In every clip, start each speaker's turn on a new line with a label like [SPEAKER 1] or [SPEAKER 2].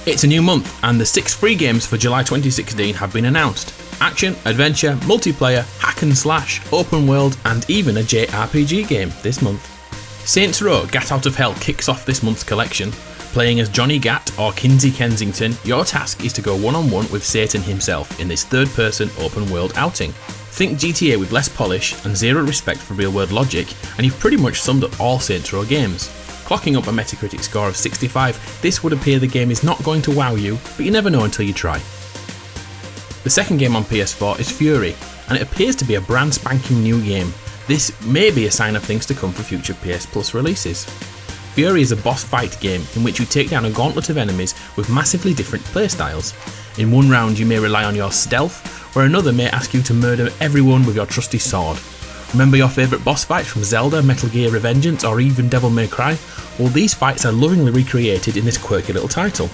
[SPEAKER 1] It's a new month, and the 6 free games for July 2016 have been announced. Action, adventure, multiplayer, hack and slash, open world, and even a JRPG game this month. Saints Row Gat Out of Hell kicks off this month's collection. Playing as Johnny Gat or Kinsey Kensington, your task is to go one-on-one with Satan himself in this third-person open-world outing. Think GTA with less polish and zero respect for real-world logic, and you've pretty much summed up all Saints Row games. Clocking up a Metacritic score of 65, this would appear the game is not going to wow you, but you never know until you try. The second game on PS4 is Furi, and it appears to be a brand spanking new game. This may be a sign of things to come for future PS Plus releases. Furi is a boss fight game in which you take down a gauntlet of enemies with massively different playstyles. In one round you may rely on your stealth, where another may ask you to murder everyone with your trusty sword. Remember your favourite boss fights from Zelda, Metal Gear Revengeance or even Devil May Cry? Well, these fights are lovingly recreated in this quirky little title.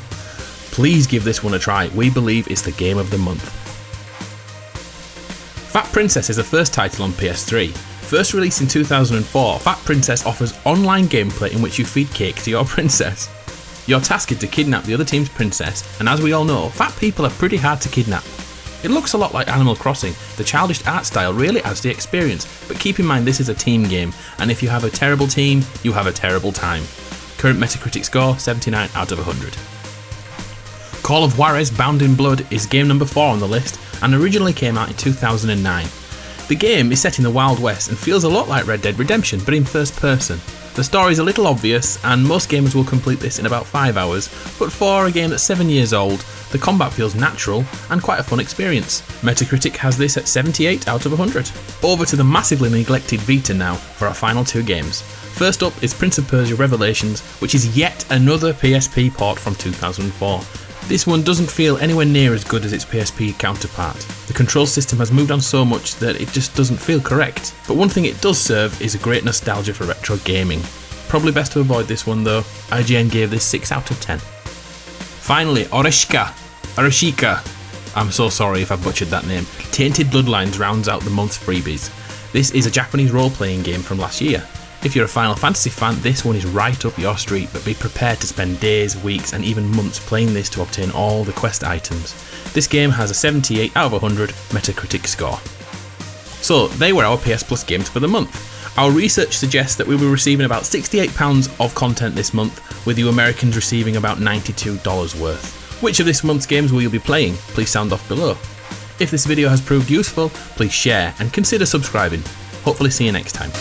[SPEAKER 1] Please give this one a try, we believe it's the game of the month. Fat Princess is the first title on PS3. First released in 2004, Fat Princess offers online gameplay in which you feed cake to your princess. Your task is to kidnap the other team's princess, and as we all know, fat people are pretty hard to kidnap. It looks a lot like Animal Crossing. The childish art style really adds to the experience, but keep in mind this is a team game, and if you have a terrible team, you have a terrible time. Current Metacritic score, 79 out of 100. Call of Juarez Bound in Blood is game number 4 on the list, and originally came out in 2009. The game is set in the Wild West and feels a lot like Red Dead Redemption, but in first person. The story is a little obvious, and most gamers will complete this in about 5 hours, but for a game that's 7 years old, the combat feels natural and quite a fun experience. Metacritic has this at 78 out of 100. Over to the massively neglected Vita now for our final 2 games. First up is Prince of Persia Revelations, which is yet another PSP port from 2004. This one doesn't feel anywhere near as good as its PSP counterpart. The control system has moved on so much that it just doesn't feel correct, but one thing it does serve is a great nostalgia for retro gaming. Probably best to avoid this one though. IGN gave this 6 out of 10. Finally, Oreshika. I'm so sorry if I butchered that name. Tainted Bloodlines rounds out the month's freebies. This is a Japanese role-playing game from last year. If you're a Final Fantasy fan, this one is right up your street, but be prepared to spend days, weeks and even months playing this to obtain all the quest items. This game has a 78 out of 100 Metacritic score. So they were our PS Plus games for the month. Our research suggests that we were receiving about £68 of content this month, with you Americans receiving about $92 worth. Which of this month's games will you be playing? Please sound off below. If this video has proved useful, please share and consider subscribing. Hopefully see you next time.